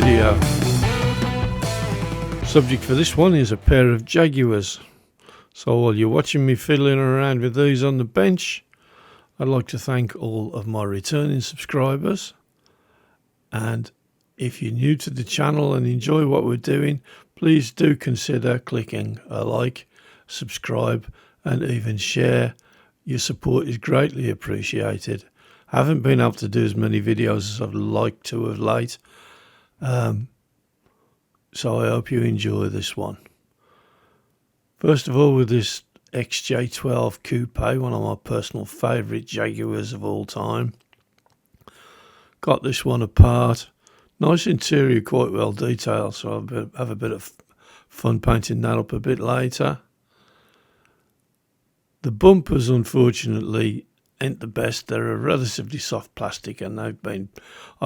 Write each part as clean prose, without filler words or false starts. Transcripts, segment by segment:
video. Subject for this one is a pair of Jaguars. So while you're watching me fiddling around with these on the bench, I'd like to thank all of my returning subscribers. And if you're new to the channel and enjoy what we're doing, please do consider clicking a like, subscribe and even share. Your support is greatly appreciated. I haven't been able to do as many videos as I'd like to of late, so I hope you enjoy this one. First of all, with this XJ12 coupe, one of my personal favourite Jaguars of all time. Got this one apart. Nice interior, quite well detailed, so I'll have a bit of fun painting that up a bit later. The bumpers, unfortunately, ain't the best. They're a relatively soft plastic, and I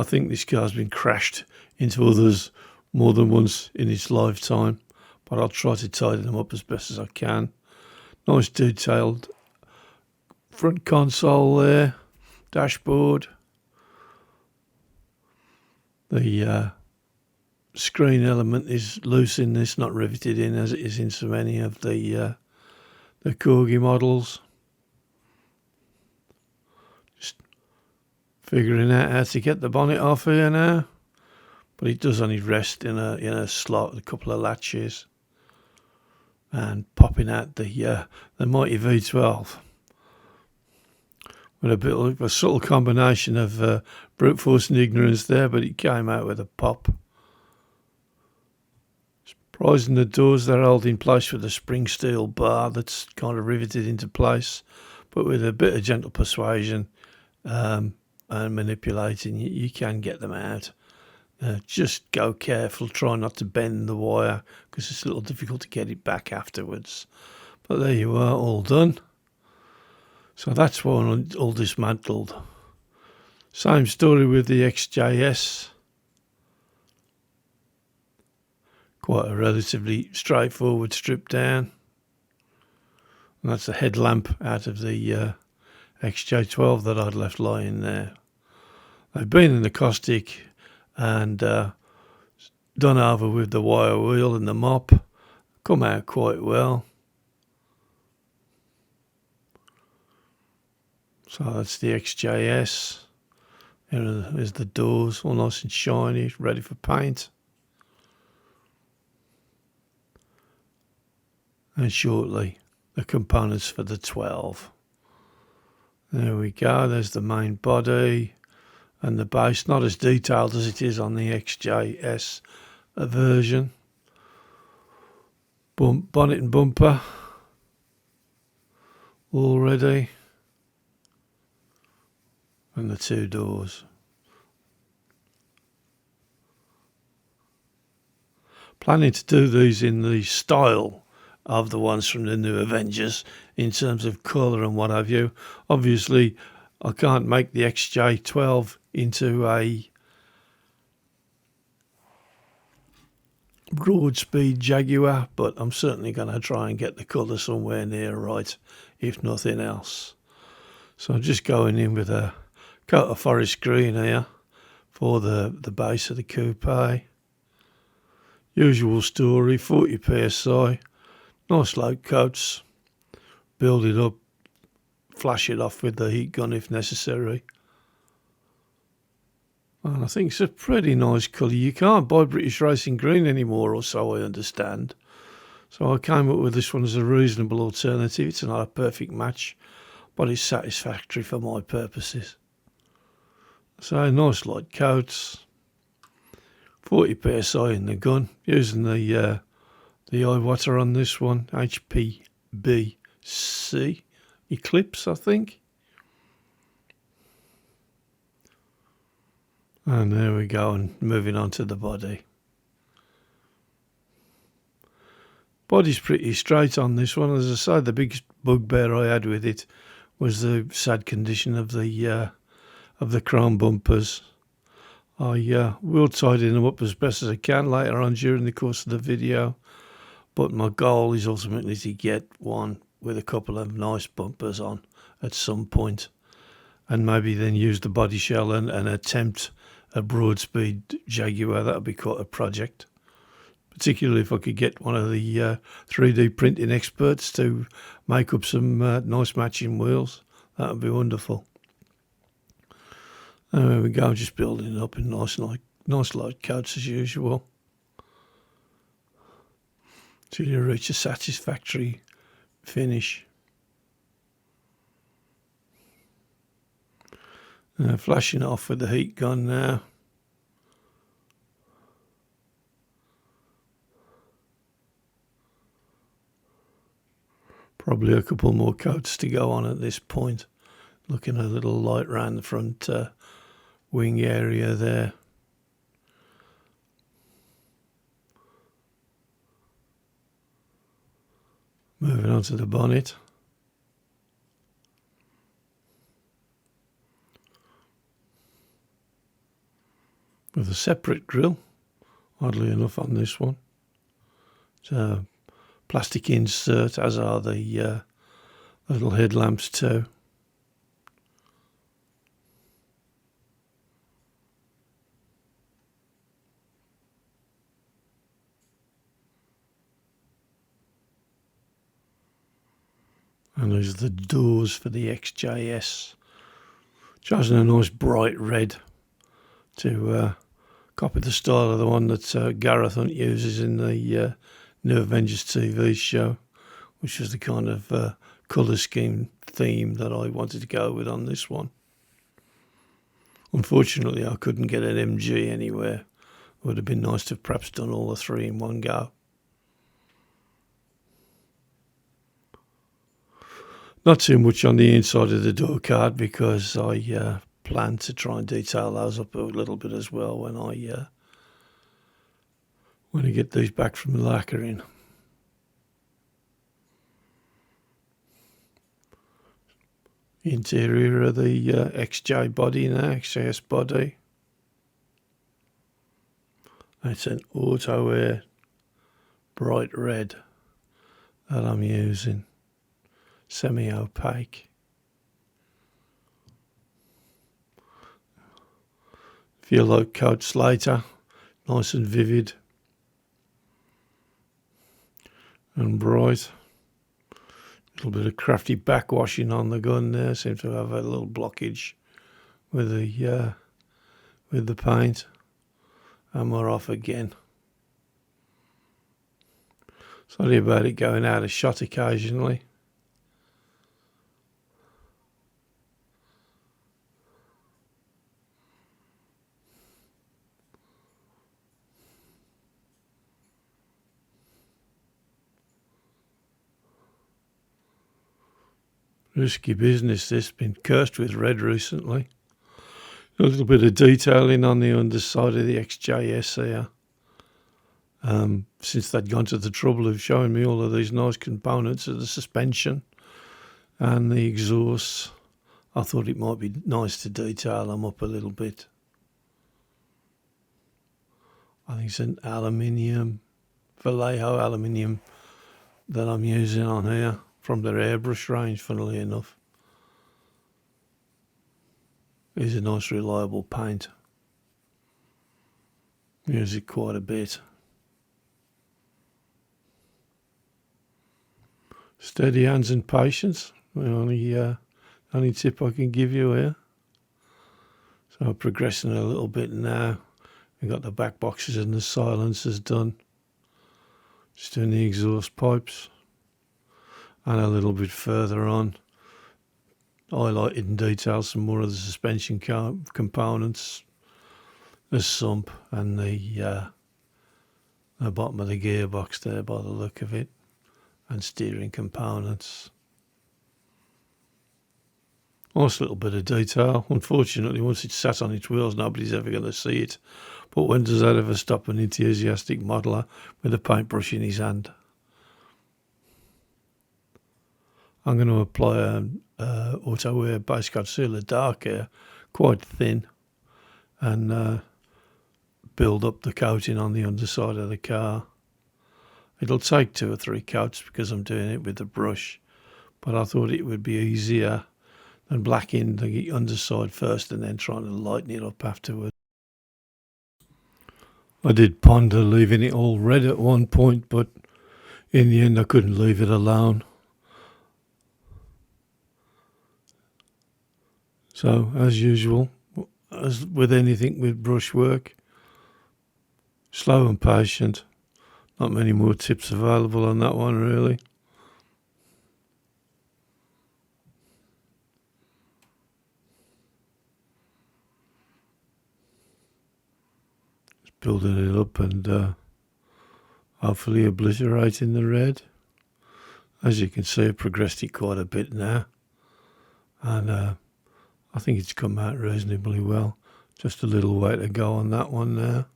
think this car's been crashed into others more than once in its lifetime, but I'll try to tidy them up as best as I can. Nice detailed front console there, dashboard. The screen element is loose in this, not riveted in as it is in so many of the Corgi models. Just figuring out how to get the bonnet off here now, but it does only rest in a slot, a couple of latches, and popping out the mighty V12 with a bit of a subtle combination of brute force and ignorance there, but it came out with a pop. Surprising, the doors, they're held in place with a spring steel bar that's kind of riveted into place, but with a bit of gentle persuasion and manipulating, you can get them out. Just go careful, try not to bend the wire because it's a little difficult to get it back afterwards. But there you are, all done. So that's one all dismantled. Same story with the XJS. Quite a relatively straightforward strip down. And that's the headlamp out of the XJ12 that I'd left lying there. They've been in the caustic and done over with the wire wheel and the mop. Come out quite well. So that's the XJS. There's the doors, all nice and shiny, ready for paint. And shortly, the components for the 12. There we go, there's the main body and the base, not as detailed as it is on the XJS version. Bonnet and bumper, all ready. And the two doors. Planning to do these in the style of the ones from the new Avengers in terms of colour and what have you. Obviously, I can't make the XJ12 into a broad speed Jaguar, but I'm certainly going to try and get the colour somewhere near right, if nothing else. So I'm just going in with a coat of forest green here for the base of the coupe. Usual story, 40 psi, nice low coats, build it up, flash it off with the heat gun if necessary. And I think it's a pretty nice colour. You can't buy British Racing Green anymore, or so I understand. So I came up with this one as a reasonable alternative. It's not a perfect match, but it's satisfactory for my purposes. So nice light coats, 40 psi in the gun, using the iWater on this one, HPBC Eclipse, I think. And there we go, and moving on to the body. Body's pretty straight on this one. As I say, the biggest bugbear I had with it was the sad condition of the chrome bumpers. I will tidy them up as best as I can later on during the course of the video, but my goal is ultimately to get one with a couple of nice bumpers on at some point, and maybe then use the body shell and attempt a broad-speed Jaguar, that would be quite a project. Particularly if I could get one of the 3D printing experts to make up some nice matching wheels. That would be wonderful. There we go, just building it up in nice light coats as usual, till you reach a satisfactory finish. Flashing off with the heat gun now. Probably a couple more coats to go on at this point. Looking a little light around the front wing area there. Moving on to the bonnet. With a separate grille, oddly enough, on this one. It's a plastic insert, as are the little headlamps too. And there's the doors for the XJS. Chosen a nice bright red to copy the style of the one that Gareth Hunt uses in the new Avengers TV show, which was the kind of colour scheme theme that I wanted to go with on this one. Unfortunately, I couldn't get an MG anywhere. It would have been nice to have perhaps done all the three in one go. Not too much on the inside of the door card because I plan to try and detail those up a little bit as well when I get these back from the lacquering. Interior of the XJ body now, XJS body. It's an auto air bright red that I'm using. Semi-opaque. Feel like coats later, nice and vivid and bright. A little bit of crafty backwashing on the gun there. Seems to have a little blockage with the paint, and we're off again. Sorry about it going out of shot occasionally. Risky business, this. Been cursed with red recently. A little bit of detailing on the underside of the XJS here. Since they'd gone to the trouble of showing me all of these nice components of the suspension and the exhaust, I thought it might be nice to detail them up a little bit. I think it's an aluminium, Vallejo aluminium that I'm using on here from their airbrush range, funnily enough. It's a nice reliable paint. Use it quite a bit. Steady hands and patience. The only tip I can give you here. So I'm progressing a little bit now. We've got the back boxes and the silencers done. Just doing the exhaust pipes. And a little bit further on, highlighted in detail some more of the suspension components, the sump and the bottom of the gearbox there by the look of it, and steering components. Nice little bit of detail. Unfortunately, once it's sat on its wheels, nobody's ever going to see it. But when does that ever stop an enthusiastic modeller with a paintbrush in his hand? I'm going to apply an auto wear base concealer dark air, quite thin, and build up the coating on the underside of the car. It'll take 2 or 3 coats because I'm doing it with the brush, but I thought it would be easier than blacking the underside first and then trying to lighten it up afterwards. I did ponder leaving it all red at one point, but in the end I couldn't leave it alone. So, as usual, as with anything with brushwork, slow and patient. Not many more tips available on that one, really. Just building it up and hopefully obliterating the red. As you can see, I've progressed it quite a bit now, and I think it's come out reasonably well. Just a little way to go on that one now,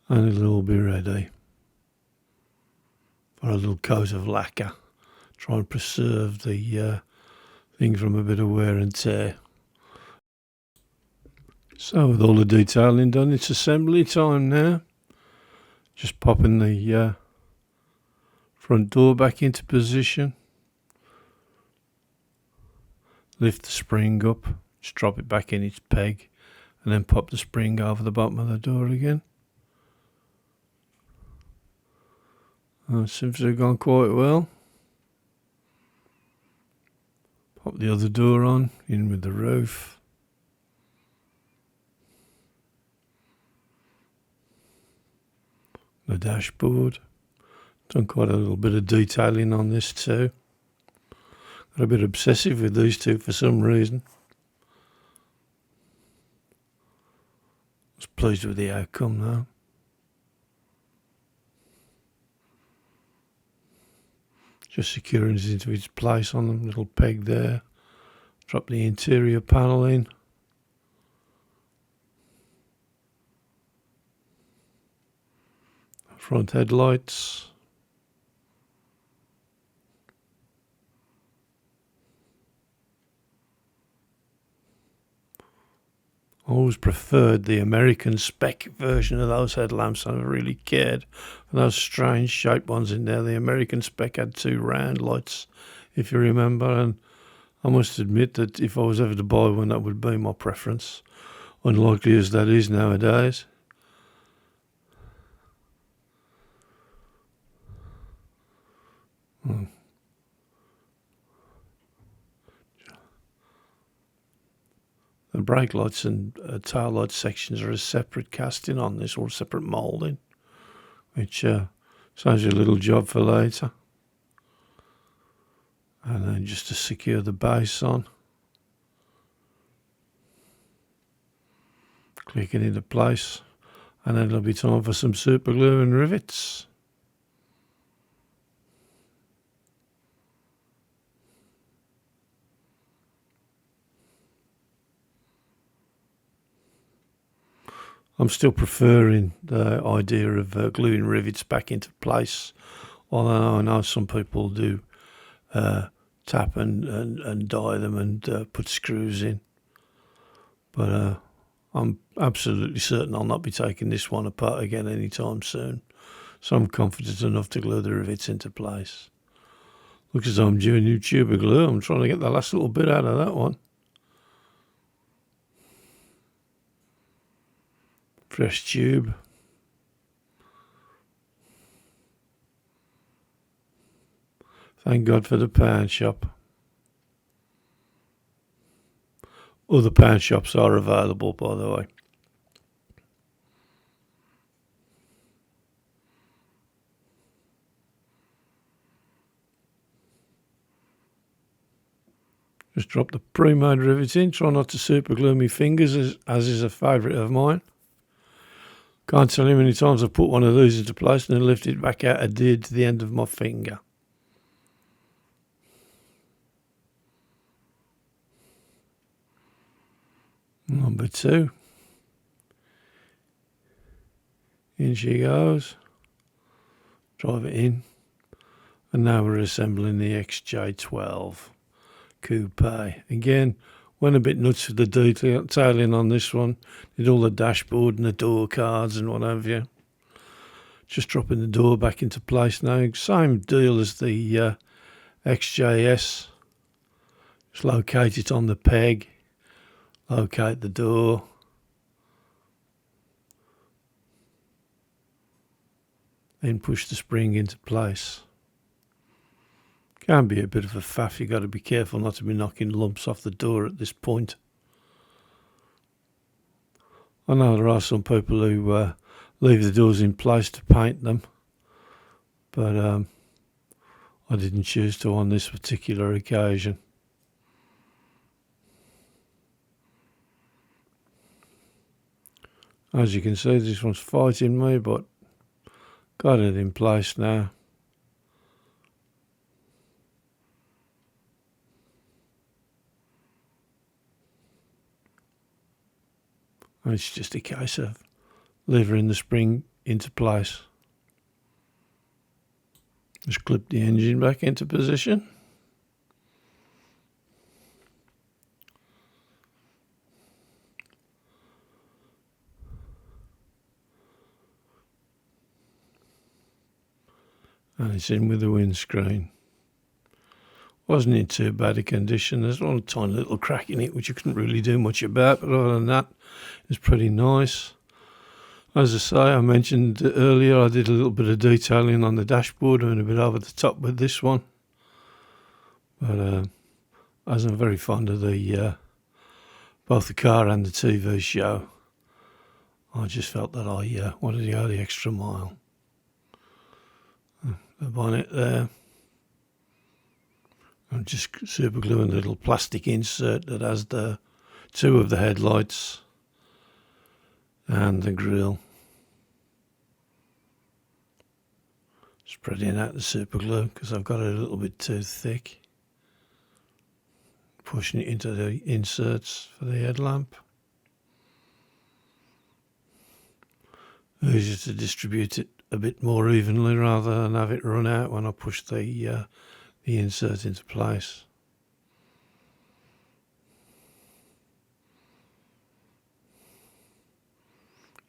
and it'll all be ready for a little coat of lacquer. Try and preserve the thing from a bit of wear and tear. So with all the detailing done, it's assembly time now. Just popping the front door back into position. Lift the spring up, just drop it back in its peg, and then pop the spring over the bottom of the door again. Seems to have gone quite well. Pop the other door on, in with the roof. The dashboard. Done quite a little bit of detailing on this too. Got a bit obsessive with these two for some reason. Was pleased with the outcome though. Just securing it into its place on the little peg there. Drop the interior panel in. Front headlights. I always preferred the American spec version of those headlamps. I never really cared for those strange shaped ones in there. The American spec had two round lights, if you remember, and I must admit that if I was ever to buy one, that would be my preference, unlikely as that is nowadays. The brake lights and tail light sections are a separate casting on this, or a separate moulding, which saves you a little job for later. And then just to secure the base on, click it into place, and then it'll be time for some super glue and rivets. I'm still preferring the idea of gluing rivets back into place, although I know some people do tap and die them and put screws in. But I'm absolutely certain I'll not be taking this one apart again anytime soon. So I'm confident enough to glue the rivets into place. Looks as though I'm doing new tube of glue. I'm trying to get the last little bit out of that one. Fresh tube. Thank God for the pound shop. Other pound shops are available, by the way. Just drop the pre-made rivets in. Try not to super glue my fingers, as is a favourite of mine. Can't tell you how many times I've put one of these into place and then lifted it back out, adhered to the end of my finger. Number 2. In she goes. Drive it in. And now we're assembling the XJ12 coupe. Again, went a bit nuts with the detailing on this one. Did all the dashboard and the door cards and what have you. Just dropping the door back into place now. Same deal as the XJS. Just locate it on the peg. Locate the door. then push the spring into place. Can be a bit of a faff. You've got to be careful not to be knocking lumps off the door at this point. I know there are some people who leave the doors in place to paint them, but I didn't choose to on this particular occasion. As you can see, this one's fighting me, but got it in place now. And it's just a case of levering the spring into place. Just clip the engine back into position. And it's in with the windscreen. Wasn't in too bad a condition. There's one tiny little crack in it which you couldn't really do much about, but other than that, it's pretty nice. As I say, I mentioned earlier, I did a little bit of detailing on the dashboard. I went a bit over the top with this one. But as I'm very fond of the both the car and the TV show, I just felt that I wanted to go the extra mile. The bonnet there. I'm just super gluing a little plastic insert that has the two of the headlights and the grille. Spreading out the super glue because I've got it a little bit too thick. Pushing it into the inserts for the headlamp. Easier to distribute it a bit more evenly rather than have it run out when I push the insert into place.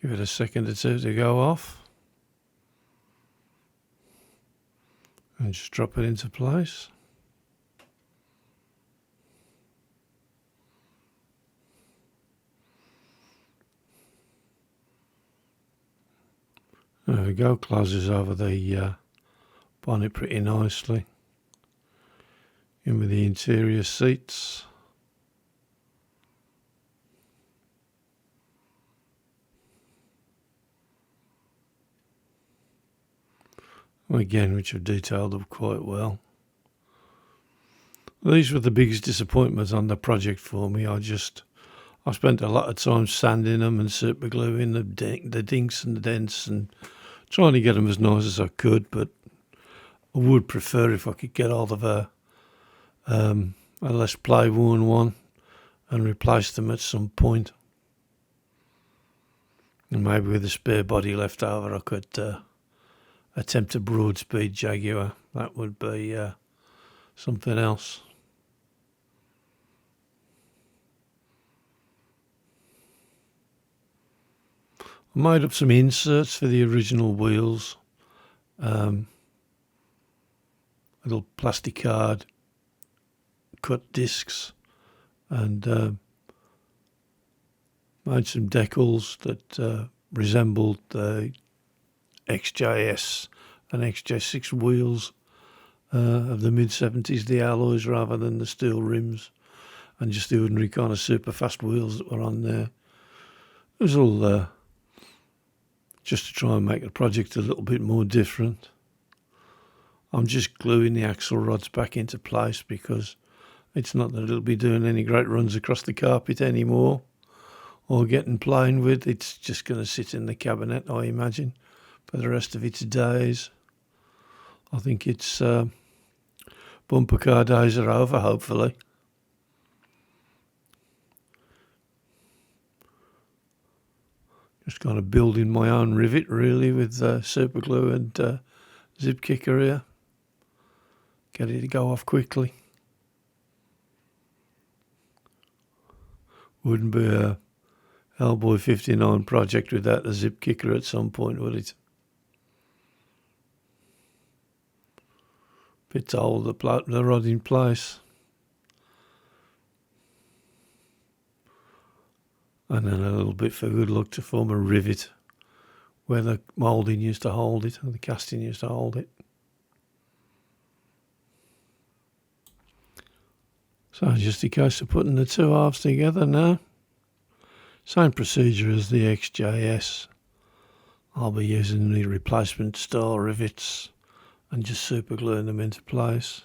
Give it a second or two to go off. And just drop it into place. There we go, closes over the bonnet pretty nicely. In with the interior seats. Again, which I've detailed up quite well. These were the biggest disappointments on the project for me. I spent a lot of time sanding them and super gluing the dinks and the dents and trying to get them as nice as I could, but I would prefer if I could get hold of a less play-worn one and replace them at some point. And maybe with a spare body left over I could attempt a broad-speed Jaguar. That would be something else. I made up some inserts for the original wheels. Little plastic card, cut discs, and made some decals that resembled the XJS and XJ6 wheels of the mid-70s, the alloys rather than the steel rims, and just the ordinary kind of super fast wheels that were on there. It was all just to try and make the project a little bit more different. I'm just gluing the axle rods back into place because it's not that it'll be doing any great runs across the carpet anymore or getting playing with. It's just going to sit in the cabinet, I imagine, for the rest of its days. I think its bumper car days are over, hopefully. Just kind of building my own rivet, really, with super glue and zip kicker here. Get it to go off quickly. Wouldn't be a Hellboy 59 project without a zip kicker at some point, would it? Bit to hold the rod in place. And then a little bit for good luck to form a rivet where the moulding used to hold it, or the casting used to hold it. So just a case of putting the two halves together now. Same procedure as the XJS. I'll be using the replacement style rivets and just super gluing them into place.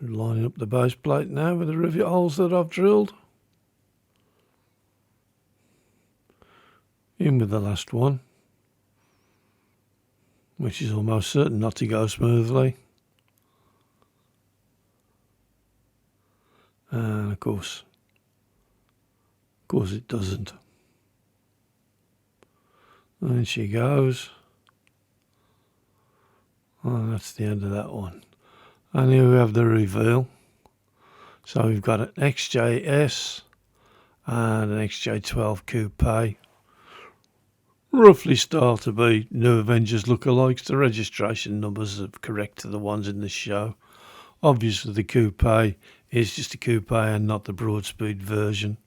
Lining up the base plate now with the rivet holes that I've drilled. In with the last one, which is almost certain not to go smoothly. And of course it doesn't. And she goes. And that's the end of that one. And here we have the reveal. So we've got an XJS and an XJ12 coupe. Roughly start to be new Avengers lookalikes. The registration numbers are correct to the ones in the show. Obviously the coupe is just a coupe and not the broad-speed version.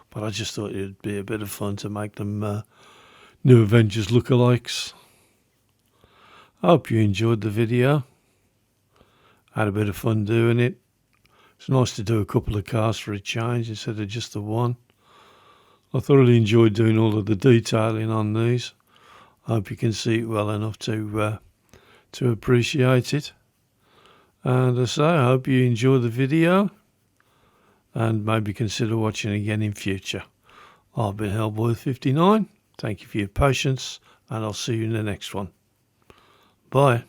But I just thought it'd be a bit of fun to make them new Avengers lookalikes. I hope you enjoyed the video. Had a bit of fun doing it. It's nice to do a couple of cars for a change instead of just the one. I thoroughly enjoyed doing all of the detailing on these. I hope you can see it well enough to appreciate it. And as I say, I hope you enjoy the video and maybe consider watching again in future. I've been Hellboy59. Thank you for your patience, and I'll see you in the next one. Bye.